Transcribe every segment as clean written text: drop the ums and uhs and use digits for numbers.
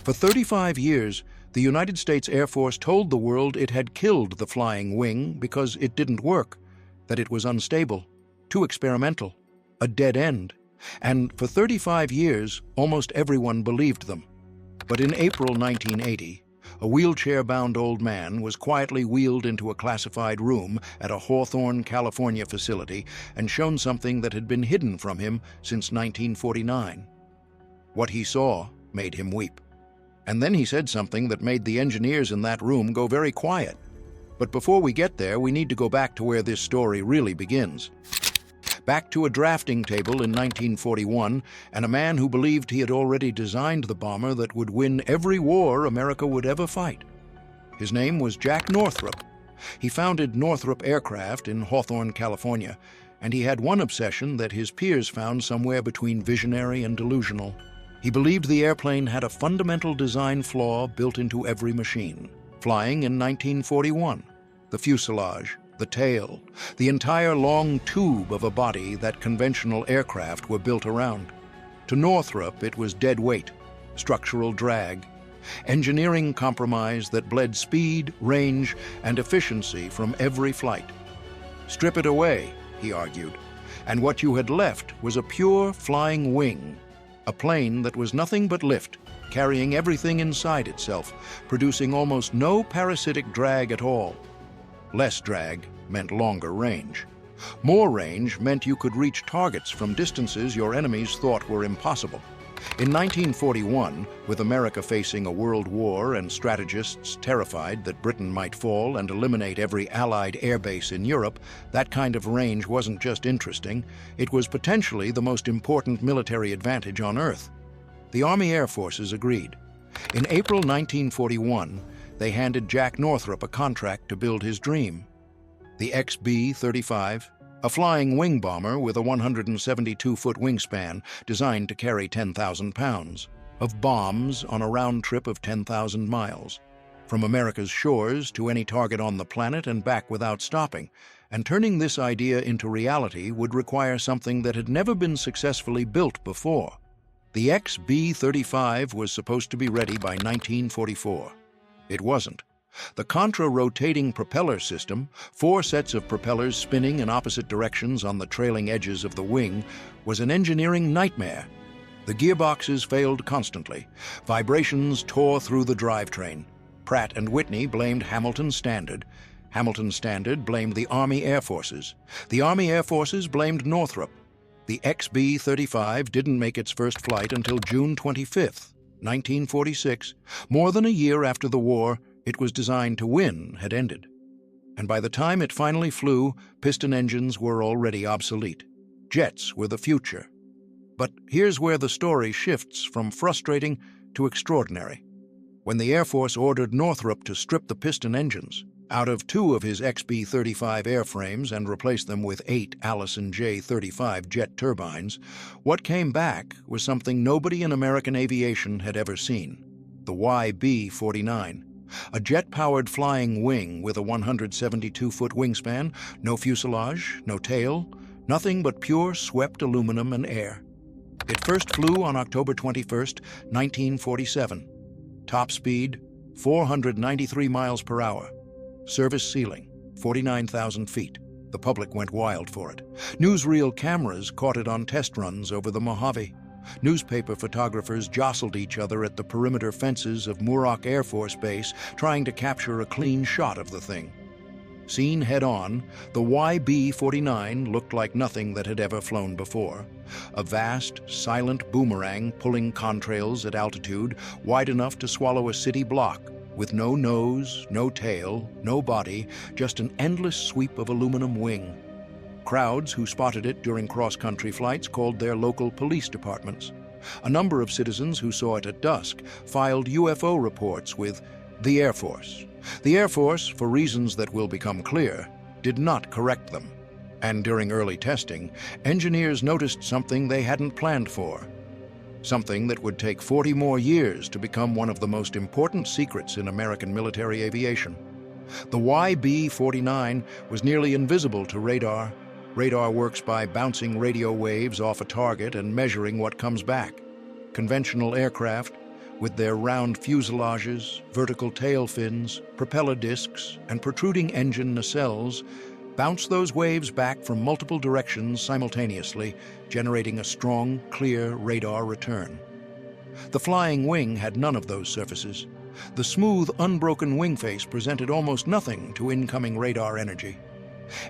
For 35 years, the United States Air Force told the world it had killed the Flying Wing because it didn't work, that it was unstable, too experimental, a dead end. And for 35 years, almost everyone believed them. But in April 1980, a wheelchair-bound old man was quietly wheeled into a classified room at a Hawthorne, California facility and shown something that had been hidden from him since 1949. What he saw made him weep. And then he said something that made the engineers in that room go very quiet. But before we get there, we need to go back to where this story really begins. Back to a drafting table in 1941, and a man who believed he had already designed the bomber that would win every war America would ever fight. His name was Jack Northrop. He founded Northrop Aircraft in Hawthorne, California, and he had one obsession that his peers found somewhere between visionary and delusional. He believed the airplane had a fundamental design flaw built into every machine. Flying in 1941, the fuselage, the tail, the entire long tube of a body that conventional aircraft were built around. To Northrop, it was dead weight, structural drag, engineering compromise that bled speed, range, and efficiency from every flight. Strip it away, he argued, and what you had left was a pure flying wing, a plane that was nothing but lift, carrying everything inside itself, producing almost no parasitic drag at all. Less drag meant longer range. More range meant you could reach targets from distances your enemies thought were impossible. In 1941, with America facing a world war and strategists terrified that Britain might fall and eliminate every Allied airbase in Europe, that kind of range wasn't just interesting, it was potentially the most important military advantage on Earth. The Army Air Forces agreed. In April 1941, they handed Jack Northrop a contract to build his dream. The XB-35, a flying wing bomber with a 172-foot wingspan designed to carry 10,000 pounds of bombs on a round trip of 10,000 miles, from America's shores to any target on the planet and back without stopping. And turning this idea into reality would require something that had never been successfully built before. The XB-35 was supposed to be ready by 1944. It wasn't. The contra-rotating propeller system, 4 sets of propellers spinning in opposite directions on the trailing edges of the wing, was an engineering nightmare. The gearboxes failed constantly. Vibrations tore through the drivetrain. Pratt & Whitney blamed Hamilton Standard. Hamilton Standard blamed the Army Air Forces. The Army Air Forces blamed Northrop. The XB-35 didn't make its first flight until June 25th, 1946, more than a year after the war it was designed to win had ended. And by the time it finally flew, piston engines were already obsolete. Jets were the future. But here's where the story shifts from frustrating to extraordinary. When the Air Force ordered Northrop to strip the piston engines out of 2 of his XB-35 airframes and replace them with 8 Allison J-35 jet turbines, what came back was something nobody in American aviation had ever seen: the YB-49. A jet-powered flying wing with a 172-foot wingspan, no fuselage, no tail, nothing but pure swept aluminum and air. It first flew on October 21, 1947. Top speed, 493 miles per hour. Service ceiling, 49,000 feet. The public went wild for it. Newsreel cameras caught it on test runs over the Mojave. Newspaper photographers jostled each other at the perimeter fences of Muroc Air Force Base, trying to capture a clean shot of the thing. Seen head-on, the YB-49 looked like nothing that had ever flown before. A vast, silent boomerang pulling contrails at altitude wide enough to swallow a city block, with no nose, no tail, no body, just an endless sweep of aluminum wing. Crowds who spotted it during cross-country flights called their local police departments. A number of citizens who saw it at dusk filed UFO reports with the Air Force. The Air Force, for reasons that will become clear, did not correct them. And during early testing, engineers noticed something they hadn't planned for. Something that would take 40 more years to become one of the most important secrets in American military aviation. The YB-49 was nearly invisible to radar. Radar works by bouncing radio waves off a target and measuring what comes back. Conventional aircraft, With their round fuselages, vertical tail fins, propeller discs, and protruding engine nacelles, bounce those waves back from multiple directions simultaneously, generating a strong, clear radar return. The Flying Wing had none of those surfaces. The smooth, unbroken wing face presented almost nothing to incoming radar energy.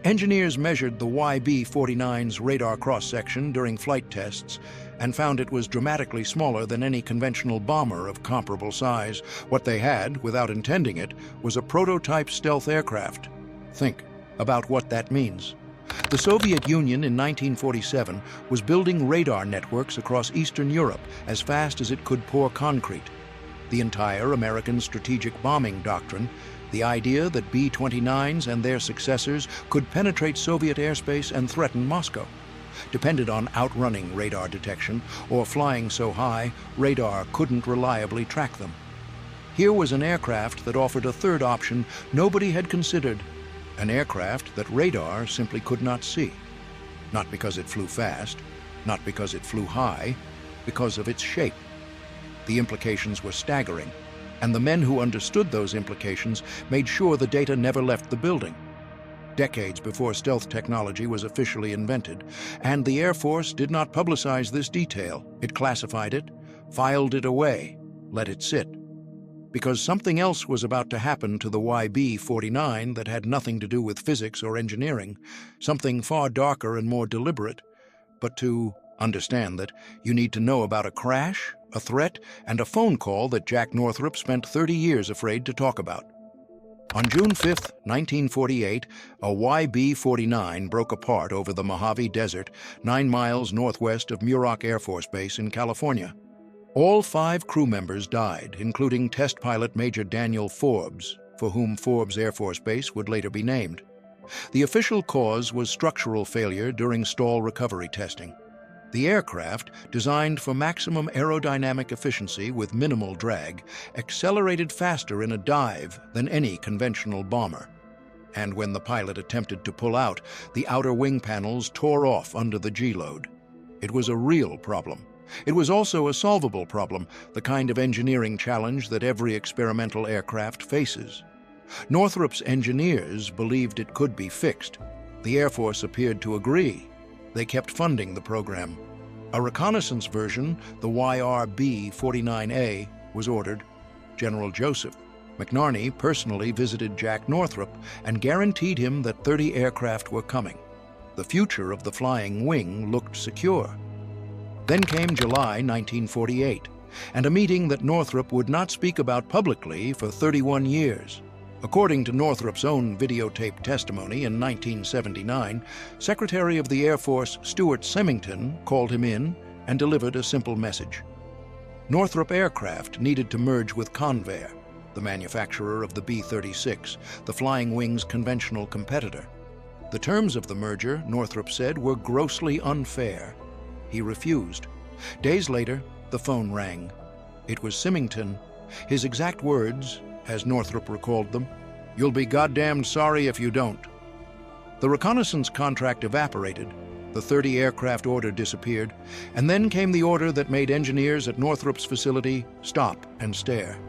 Engineers measured the YB-49's radar cross-section during flight tests and found it was dramatically smaller than any conventional bomber of comparable size. What they had, without intending it, was a prototype stealth aircraft. Think about what that means. The Soviet Union in 1947 was building radar networks across Eastern Europe as fast as it could pour concrete. The entire American strategic bombing doctrine, the idea that B-29s and their successors could penetrate Soviet airspace and threaten Moscow, depended on outrunning radar detection or flying so high radar couldn't reliably track them. Here was an aircraft that offered a third option nobody had considered, an aircraft that radar simply could not see. Not because it flew fast, not because it flew high, because of its shape. The implications were staggering, and the men who understood those implications made sure the data never left the building. Decades before stealth technology was officially invented, and the Air Force did not publicize this detail. It classified it, filed it away, let it sit. Because something else was about to happen to the YB-49 that had nothing to do with physics or engineering, something far darker and more deliberate. But to understand that, you need to know about a crash, a threat, and a phone call that Jack Northrop spent 30 years afraid to talk about. On June 5, 1948, a YB-49 broke apart over the Mojave Desert, 9 miles northwest of Muroc Air Force Base in California. All 5 crew members died, including test pilot Major Daniel Forbes, for whom Forbes Air Force Base would later be named. The official cause was structural failure during stall recovery testing. The aircraft, designed for maximum aerodynamic efficiency with minimal drag, accelerated faster in a dive than any conventional bomber. And when the pilot attempted to pull out, the outer wing panels tore off under the G-load. It was a real problem. It was also a solvable problem, the kind of engineering challenge that every experimental aircraft faces. Northrop's engineers believed it could be fixed. The Air Force appeared to agree. They kept funding the program. A reconnaissance version, the YRB-49A, was ordered. General Joseph McNarney personally visited Jack Northrop and guaranteed him that 30 aircraft were coming. The future of the Flying Wing looked secure. Then came July 1948, and a meeting that Northrop would not speak about publicly for 31 years. According to Northrop's own videotaped testimony in 1979, Secretary of the Air Force Stuart Semington called him in and delivered a simple message. Northrop Aircraft needed to merge with Convair, the manufacturer of the B-36, the Flying Wing's conventional competitor. The terms of the merger, Northrop said, were grossly unfair. He refused. Days later, the phone rang. It was Semington. His exact words, as Northrop recalled them, "You'll be goddamned sorry if you don't." The reconnaissance contract evaporated, the 30-aircraft order disappeared, and then came the order that made engineers at Northrop's facility stop and stare.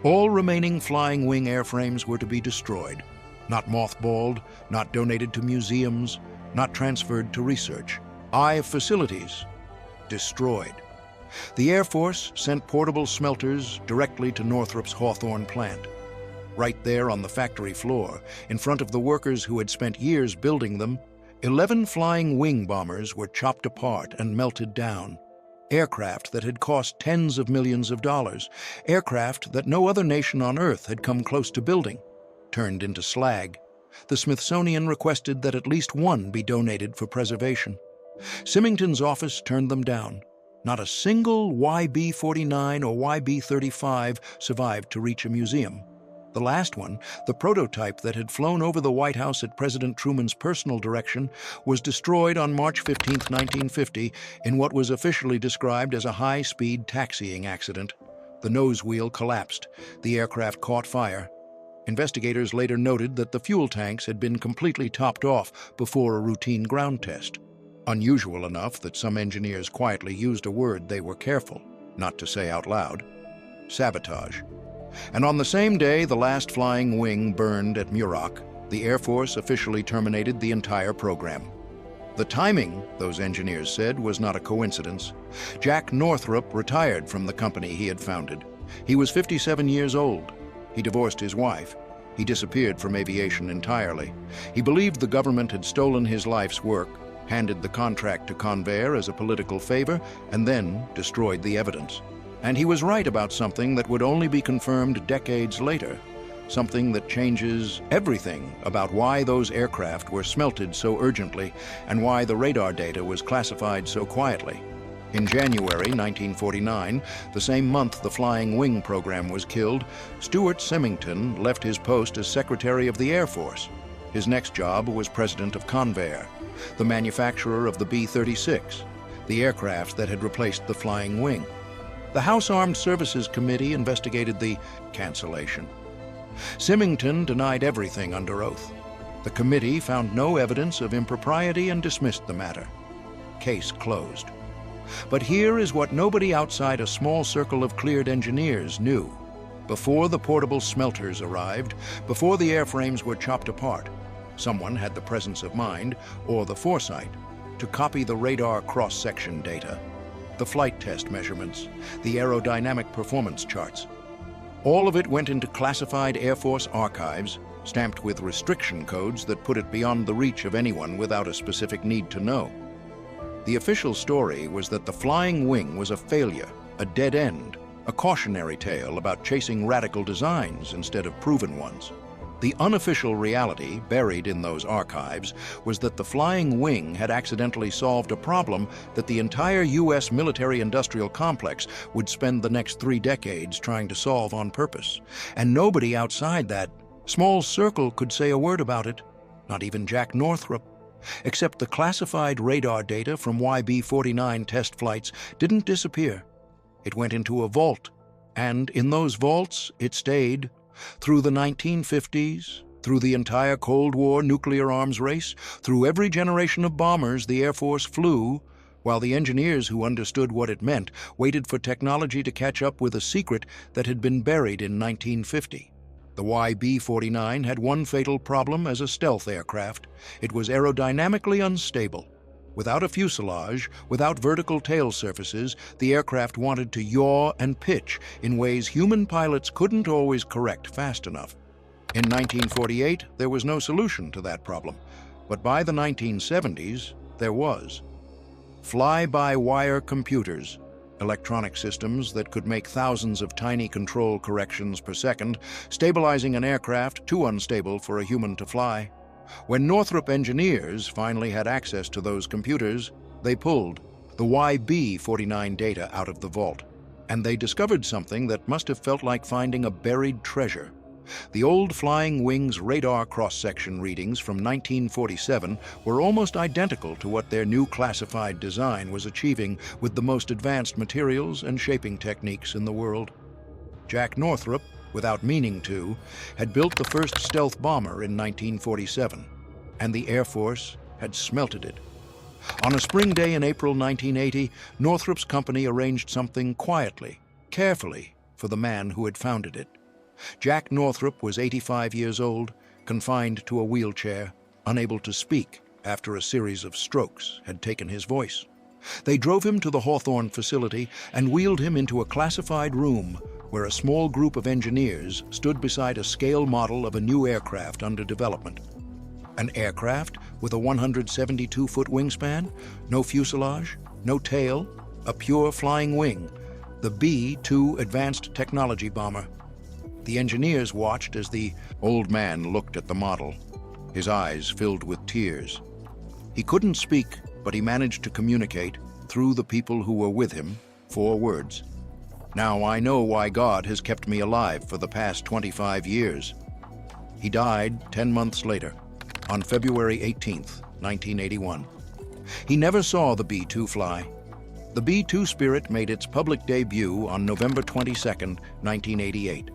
All remaining Flying Wing airframes were to be destroyed, not mothballed, not donated to museums, not transferred to research. Facilities destroyed. The Air Force sent portable smelters directly to Northrop's Hawthorne plant. Right there on the factory floor, in front of the workers who had spent years building them, 11 Flying Wing bombers were chopped apart and melted down. Aircraft that had cost tens of millions of dollars, aircraft that no other nation on Earth had come close to building, turned into slag. The Smithsonian requested that at least one be donated for preservation. Semington's office turned them down. Not a single YB-49 or YB-35 survived to reach a museum. The last one, the prototype that had flown over the White House at President Truman's personal direction, was destroyed on March 15, 1950, in what was officially described as a high-speed taxiing accident. The nose wheel collapsed. The aircraft caught fire. Investigators later noted that the fuel tanks had been completely topped off before a routine ground test. Unusual enough that some engineers quietly used a word they were careful not to say out loud. sabotage. And on the same day the last flying wing burned at Muroc, the Air Force officially terminated the entire program. The timing, those engineers said, was not a coincidence. Jack Northrop retired from the company he had founded. He was 57 years old. He divorced his wife. He disappeared from aviation entirely. He believed the government had stolen his life's work, handed the contract to Convair as a political favor, and then destroyed the evidence. And he was right about something that would only be confirmed decades later, something that changes everything about why those aircraft were smelted so urgently and why the radar data was classified so quietly. In January 1949, the same month the Flying Wing program was killed, Stuart Symington left his post as Secretary of the Air Force. His next job was President of Convair, the manufacturer of the B-36, the aircraft that had replaced the Flying Wing. The House Armed Services Committee investigated the cancellation. Symington denied everything under oath. The committee found no evidence of impropriety and dismissed the matter. Case closed. But here is what nobody outside a small circle of cleared engineers knew. Before the portable smelters arrived, before the airframes were chopped apart, someone had the presence of mind, or the foresight, to copy the radar cross-section data, the flight test measurements, the aerodynamic performance charts. All of it went into classified Air Force archives, stamped with restriction codes that put it beyond the reach of anyone without a specific need to know. The official story was that the Flying Wing was a failure, a dead end, a cautionary tale about chasing radical designs instead of proven ones. The unofficial reality, buried in those archives, was that the Flying Wing had accidentally solved a problem that the entire U.S. military-industrial complex would spend the next 3 decades trying to solve on purpose. And nobody outside that small circle could say a word about it, not even Jack Northrop. Except the classified radar data from YB-49 test flights didn't disappear. It went into a vault, and in those vaults it stayed. Through the 1950s, through the entire Cold War nuclear arms race, through every generation of bombers the Air Force flew, while the engineers who understood what it meant waited for technology to catch up with a secret that had been buried in 1950. The YB-49 had one fatal problem as a stealth aircraft. It was aerodynamically unstable. Without a fuselage, without vertical tail surfaces, the aircraft wanted to yaw and pitch in ways human pilots couldn't always correct fast enough. In 1948, there was no solution to that problem, but by the 1970s, there was. Fly-by-wire computers, electronic systems that could make thousands of tiny control corrections per second, stabilizing an aircraft too unstable for a human to fly. When Northrop engineers finally had access to those computers, they pulled the YB-49 data out of the vault, and they discovered something that must have felt like finding a buried treasure. The old Flying Wing's radar cross-section readings from 1947 were almost identical to what their new classified design was achieving with the most advanced materials and shaping techniques in the world. Jack Northrop, without meaning to, had built the first stealth bomber in 1947, and the Air Force had smelted it. On a spring day in April 1980, Northrop's company arranged something quietly, carefully, for the man who had founded it. Jack Northrop was 85 years old, confined to a wheelchair, unable to speak after a series of strokes had taken his voice. They drove him to the Hawthorne facility and wheeled him into a classified room where a small group of engineers stood beside a scale model of a new aircraft under development. An aircraft with a 172-foot wingspan, no fuselage, no tail, a pure flying wing, the B-2 Advanced Technology Bomber. The engineers watched as the old man looked at the model, his eyes filled with tears. He couldn't speak, but he managed to communicate, through the people who were with him, 4 words. "Now I know why God has kept me alive for the past 25 years." He died 10 months later, on February 18, 1981. He never saw the B-2 fly. The B-2 Spirit made its public debut on November 22, 1988.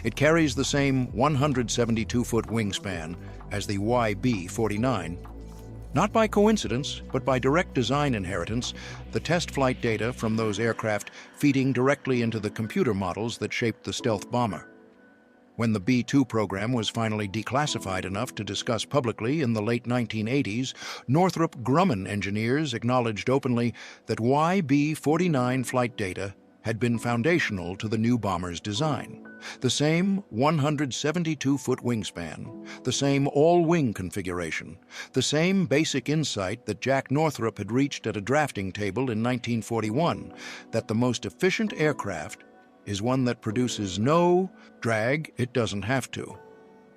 It carries the same 172-foot wingspan as the YB-49. Not by coincidence, but by direct design inheritance, the test flight data from those aircraft feeding directly into the computer models that shaped the stealth bomber. When the B-2 program was finally declassified enough to discuss publicly in the late 1980s, Northrop Grumman engineers acknowledged openly that YB-49 flight data had been foundational to the new bomber's design. The same 172-foot wingspan, the same all-wing configuration, the same basic insight that Jack Northrop had reached at a drafting table in 1941, that the most efficient aircraft is one that produces no drag it doesn't have to.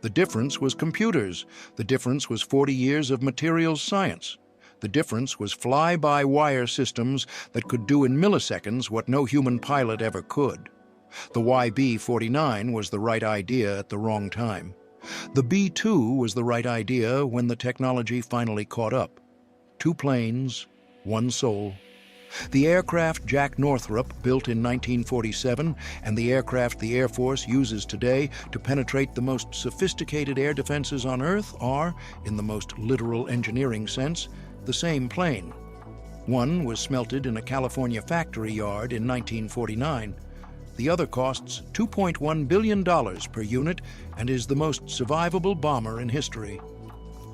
The difference was computers. The difference was 40 years of materials science. The difference was fly-by-wire systems that could do in milliseconds what no human pilot ever could. The YB-49 was the right idea at the wrong time. The B-2 was the right idea when the technology finally caught up. 2 planes, 1 soul. The aircraft Jack Northrop built in 1947 and the aircraft the Air Force uses today to penetrate the most sophisticated air defenses on Earth are, in the most literal engineering sense, the same plane. One was smelted in a California factory yard in 1949. The other costs $2.1 billion per unit and is the most survivable bomber in history.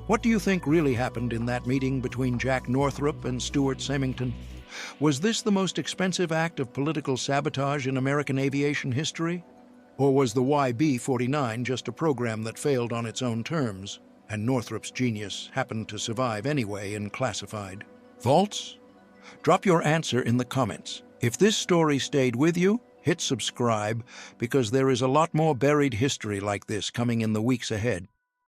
What do you think really happened in that meeting between Jack Northrop and Stuart Semington? Was this the most expensive act of political sabotage in American aviation history? Or was the YB-49 just a program that failed on its own terms, and Northrop's genius happened to survive anyway and classified? Vaults? Drop your answer in the comments. If this story stayed with you, hit subscribe, because there is a lot more buried history like this coming in the weeks ahead.